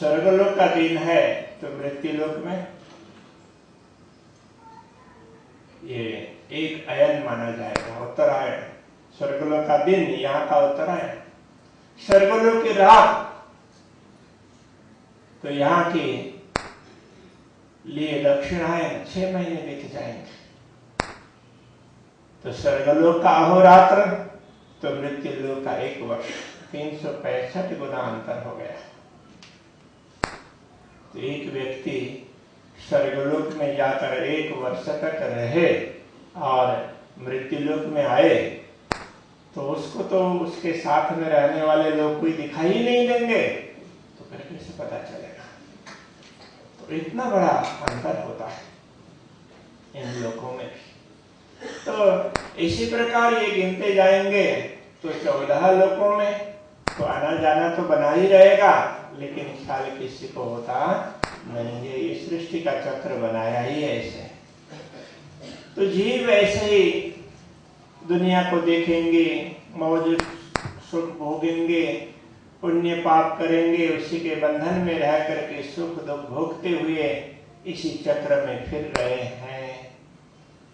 स्वर्गलोक का दिन है तो मृत्युलोक में ये एक अयन माना जाएगा, उत्तरायण। स्वर्गलोक का दिन, यहाँ का उत्तरायण। स्वर्गलोक की रात तो यहाँ के लिए दक्षिणायन 6 महीने बीत जाएंगे। तो स्वर्गलोक का अहोरात्र तो मृत्युलोक का 1 वर्ष, 365 गुना अंतर हो गया। तो एक व्यक्ति स्वर्गलोक में जाकर 1 वर्ष तक रहे और मृत्युलोक में आए तो उसको तो उसके साथ में रहने वाले लोग कोई दिखाई ही नहीं देंगे, तो फिर कैसे पता चलेगा? तो इतना बड़ा अंतर होता है इन लोगों में भी। तो इसी प्रकार ये गिनते जाएंगे तो 14 लोकों में तो आना जाना तो बना ही रहेगा, लेकिन ख्याल किसी को होता नहीं है। ये सृष्टि का चक्र बनाया ही ऐसे। तो जीव ऐसे ही दुनिया को देखेंगे, मौज सुख भोगेंगे, पुण्य पाप करेंगे, उसी के बंधन में रह करके सुख दुख भोगते हुए इसी चक्र में फिर रहे हैं।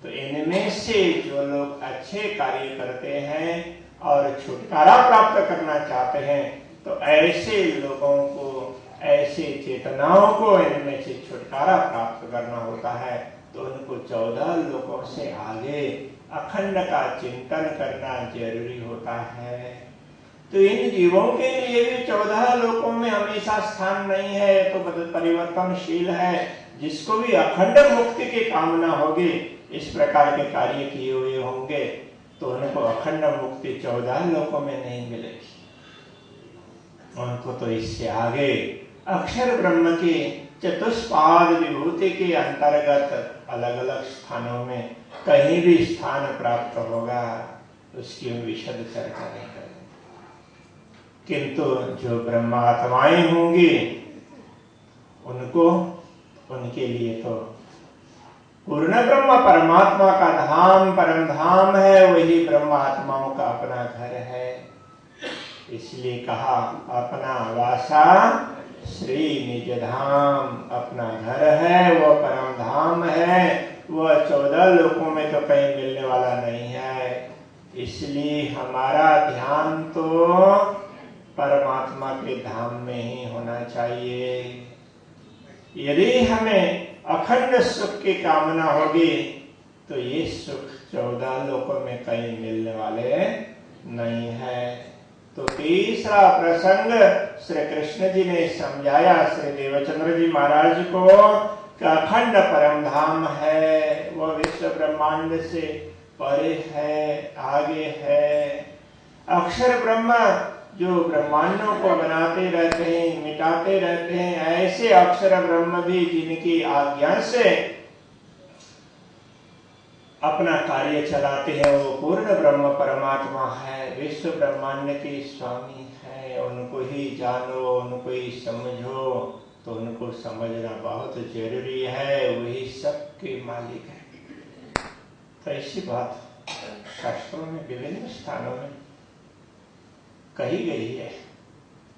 तो इनमें से जो लोग अच्छे कार्य करते हैं और छुटकारा प्राप्त करना चाहते हैं तो ऐसे लोगों को, ऐसे चेतनाओं को इनमें से छुटकारा प्राप्त करना होता है। तो उनको 14 लोकों से आगे अखंड का चिंतन करना जरूरी होता है। तो इन जीवों के लिए भी 14 लोकों में हमेशा स्थान नहीं है, तो परिवर्तनशील है। जिसको भी अखंड मुक्ति की कामना होगी, इस प्रकार के कार्य किए हुए होंगे, तो उनको अखंड मुक्ति 14 लोकों में नहीं मिलेगी। उनको तो इससे आगे अक्षर ब्रह्म की चतुष्पाद विभूति के अंतर्गत अलग अलग स्थानों में कहीं भी स्थान प्राप्त होगा, उसकी विशद चर्चा नहीं करेंगे। किंतु जो ब्रह्मात्माएं होंगी उनको, उनके लिए तो पूर्ण ब्रह्म परमात्मा का धाम, परम धाम है, वही ब्रह्मात्माओं का अपना घर है। इसलिए कहा अपना वासा श्री निज धाम, अपना घर है, वह परम धाम है, वह 14 लोकों में तो कहीं मिलने वाला नहीं है। इसलिए हमारा ध्यान तो परमात्मा के धाम में ही होना चाहिए। यदि हमें अखंड सुख की कामना होगी तो ये सुख 14 लोकों में कहीं मिलने वाले नहीं है। तो तीसरा प्रसंग श्री कृष्ण जी ने समझाया श्री देवचंद्र जी महाराज को कि अखंड परम धाम है, वह विश्व ब्रह्मांड से परे है, आगे है। अक्षर ब्रह्म जो ब्रह्मांडों को बनाते रहते हैं, मिटाते रहते हैं, ऐसे अक्षर ब्रह्म भी जिनकी आज्ञा से अपना कार्य चलाते हैं, वो पूर्ण ब्रह्म परमात्मा है, विश्व ब्रह्मांड के स्वामी है। उनको ही जानो, उनको ही समझो, तो उनको समझना बहुत जरूरी है। वही सबके मालिक है। तो ऐसी बात शास्त्रों में विभिन्न स्थानों में कही गई है।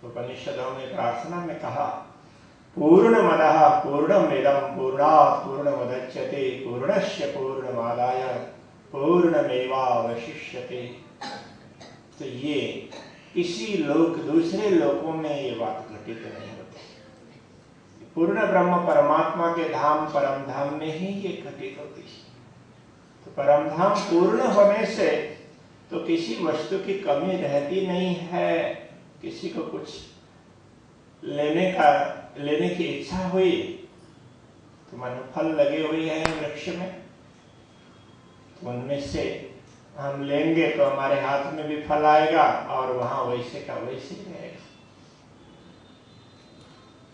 उपनिषदों में प्रार्थना में कहा पूर्णमदः पूर्णमिदं पूर्णात् पूर्णमुदच्यते पूर्णस्य पूर्णमादाय पूर्णमेवावशिष्यते। तो ये किसी लोक, दूसरे लोकों में ये बात घटित नहीं होती। पूर्ण ब्रह्म परमात्मा के धाम, परम धाम में ही ये घटित होती है। तो परम धाम पूर्ण होने से तो किसी वस्तु की कमी रहती नहीं है। किसी को कुछ लेने की इच्छा हुई तो मानो फल लगे हुए हैं वृक्ष में, तो उनमें से हम लेंगे तो हमारे हाथ में भी फल आएगा और वहां वैसे का वैसे ही रहेगा।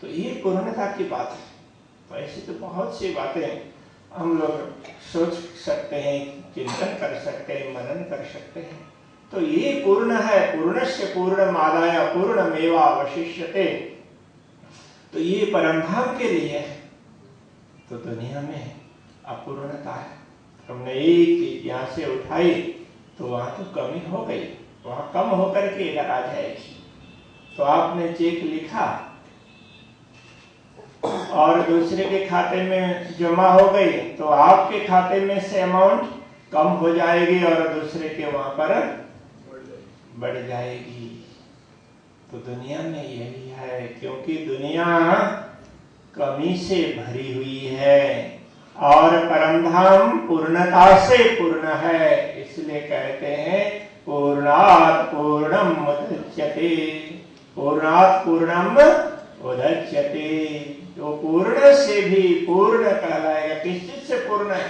तो ये पूर्णता की बात है। तो ऐसी तो बहुत सी बातें हम लोग सोच सकते हैं, चिंतन कर सकते हैं, मनन कर सकते हैं। तो ये पूर्ण है, पूर्णस्य पूर्णमादाय पूर्णमेवावशिष्यते। तो ये परमधाम के लिए है। तो दुनिया में अपूर्णता है। हमने एक चीज यहाँ से उठाई तो वहां तो कमी हो गई, वहां कम होकर के इधर आ जाएगी। तो आपने चेक लिखा और दूसरे के खाते में जमा हो गई तो आपके खाते में से अमाउंट कम हो जाएगी और दूसरे के वहां पर बढ़ जाएगी। तो दुनिया में यही है, क्योंकि दुनिया कमी से भरी हुई है और परमधाम पूर्णता से पूर्ण है। इसलिए कहते हैं पूर्णात् पूर्णम उदच्यते, पूर्णात् पूर्णम उदच्यते। तो पूर्ण से भी पूर्ण कहलाएगा। किस चीज से पूर्ण है?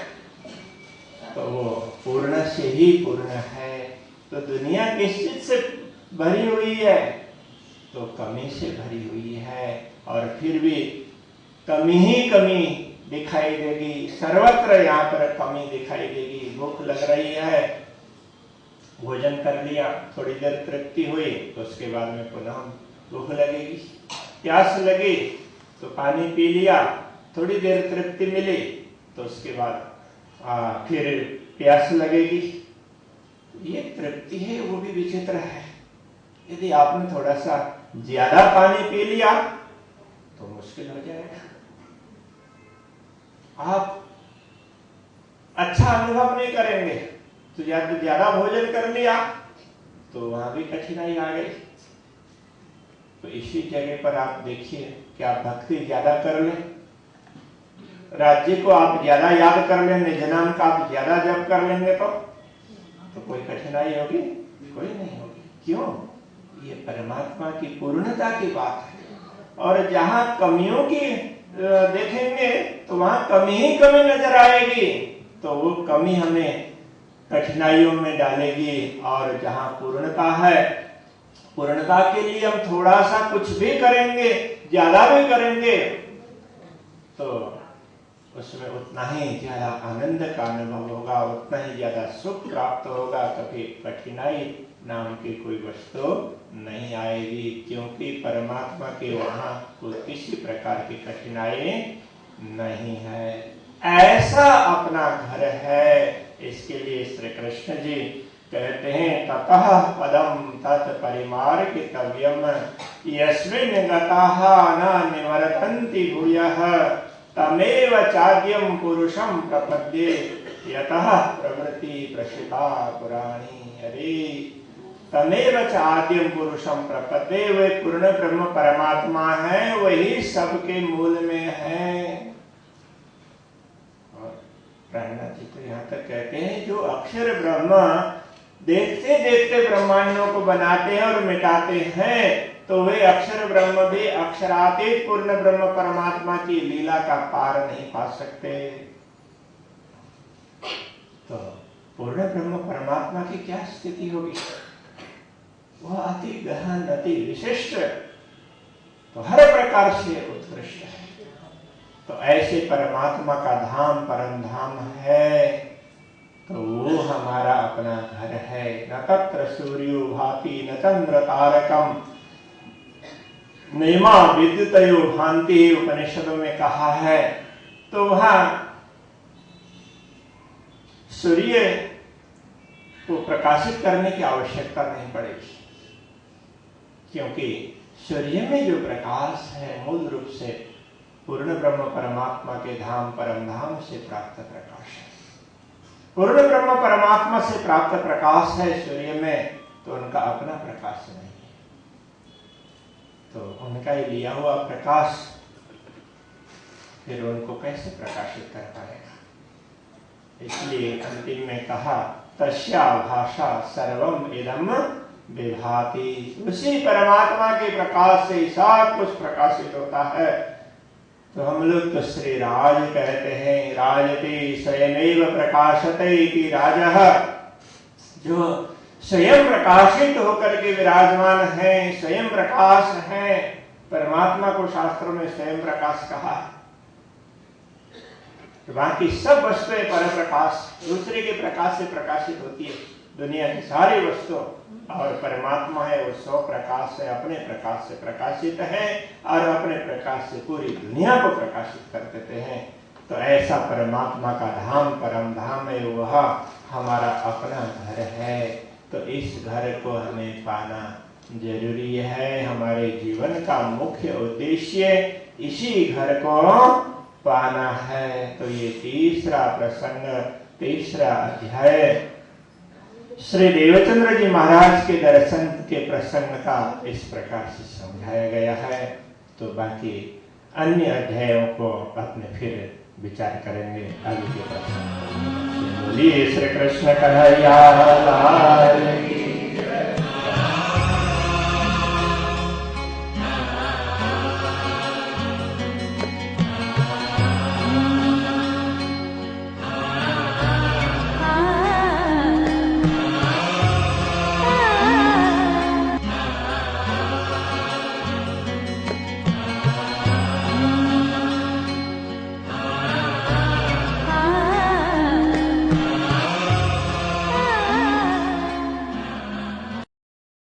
तो वो पूर्ण से ही पूर्ण है। तो दुनिया किस चीज से भरी हुई है? तो कमी से भरी हुई है और फिर भी कमी ही कमी दिखाई देगी। सर्वत्र यहाँ पर कमी दिखाई देगी। भूख लग रही है, भोजन कर लिया, थोड़ी देर तृप्ति हुई तो उसके बाद में पुनः भूख लगेगी। प्यास लगी तो पानी पी लिया, थोड़ी देर तृप्ति मिली तो उसके बाद फिर प्यास लगेगी। ये तृप्ति है वो भी विचित्र है। यदि आपने थोड़ा सा ज्यादा पानी पी लिया तो मुश्किल हो जाएगा। आप अच्छा अनुभव नहीं करेंगे। तो ज्यादा भोजन कर लिया तो वहां भी कठिनाई आ गई। तो इसी जगह पर आप देखिए कि आप भक्ति ज्यादा कर लें, राज्य को आप ज्यादा याद कर लें, निज नाम का आप ज्यादा जप कर लेंगे तो कोई कठिनाई होगी? कोई नहीं होगी। क्यों? ये परमात्मा की पूर्णता की बात है। और जहां कमियों की देखेंगे तो वहां कमी ही कमी नजर आएगी। तो वो कमी हमें कठिनाइयों में डालेगी। और जहां पूर्णता है, पूर्णता के लिए हम थोड़ा सा कुछ भी करेंगे, ज्यादा भी करेंगे तो उसमें उतना ही ज्यादा आनंद का अनुभव होगा, उतना ही ज्यादा सुख प्राप्त होगा। कभी कठिनाई नाम की कोई वस्तु नहीं आएगी, क्योंकि परमात्मा के वहां कोई किसी प्रकार की कठिनाई नहीं है। ऐसा अपना घर है। इसके लिए श्री कृष्ण जी कहते हैं ततः पदम तत् परिमार्गितव्यम यस्मिन् गताः न निवर्तन्ति भूयः तमेव चाद्यं पुरुषं प्रपद्ये यतः प्रवृत्ति प्रसिता पुराणी। अरे तमेव चाद्यं पुरुषं प्रपद्ये, वे पूर्ण ब्रह्म परमात्मा है, वही सबके मूल में है। और प्राणनाथ जी तो यहाँ तक कहते हैं जो अक्षर ब्रह्म देखते देखते ब्रह्मांडों को बनाते हैं और मिटाते हैं, तो वे अक्षर ब्रह्म भी अक्षरातीत पूर्ण ब्रह्म परमात्मा की लीला का पार नहीं पा सकते। तो पूर्ण ब्रह्म परमात्मा की क्या स्थिति होगी? वह अति गहन, अति विशिष्ट, तो हर प्रकार से उत्कृष्ट है। तो ऐसे परमात्मा का धाम परम धाम है, तो वो हमारा अपना घर है। न तत्र सूर्यो भाति न चंद्र तारकम नैमा विद्युतयो भांति, उपनिषदों में कहा है। तो वहां सूर्य को प्रकाशित करने की आवश्यकता नहीं पड़ेगी, क्योंकि सूर्य में जो प्रकाश है मूल रूप से पूर्ण ब्रह्म परमात्मा के धाम परम धाम से प्राप्त प्रकाश है। पूर्ण ब्रह्म परमात्मा से प्राप्त प्रकाश है सूर्य में, तो उनका अपना प्रकाश नहीं है। तो उनका ही लिया हुआ प्रकाश फिर उनको कैसे प्रकाशित कर पाएगा? इसलिए अंतिम में कहा तस्या भाषा सर्वम इदम विभाति। उसी परमात्मा के प्रकाश से सब कुछ प्रकाशित होता है। तो हम लोग तो श्री राज कहते हैं, राजते स्वयमेव प्रकाशते इति राजः, जो स्वयं प्रकाशित होकर के विराजमान है, स्वयं प्रकाश है। परमात्मा को शास्त्रों में स्वयं प्रकाश कहा। तो बाकी सब वस्तुएं पर प्रकाश, दूसरे के प्रकाश से प्रकाशित होती है। दुनिया की सारी वस्तु और परमात्मा है वो स्व प्रकाश से, अपने प्रकाश से प्रकाशित है और अपने प्रकाश से पूरी दुनिया को प्रकाशित कर देते हैं। तो ऐसा परमात्मा का धाम परम धाम है, वह हमारा अपना घर है। तो इस घर को हमें पाना जरूरी है, हमारे जीवन का मुख्य उद्देश्य इसी घर को पाना है। तो ये तीसरा प्रसंग, तीसरा अध्याय श्री देवचंद्र जी महाराज के दर्शन के प्रसंग का इस प्रकार से समझाया गया है। तो बाकी अन्य अध्यायों को अपने फिर विचार करेंगे आगे के प्रसंग। बोलिए श्री कृष्ण कन्हैया लाल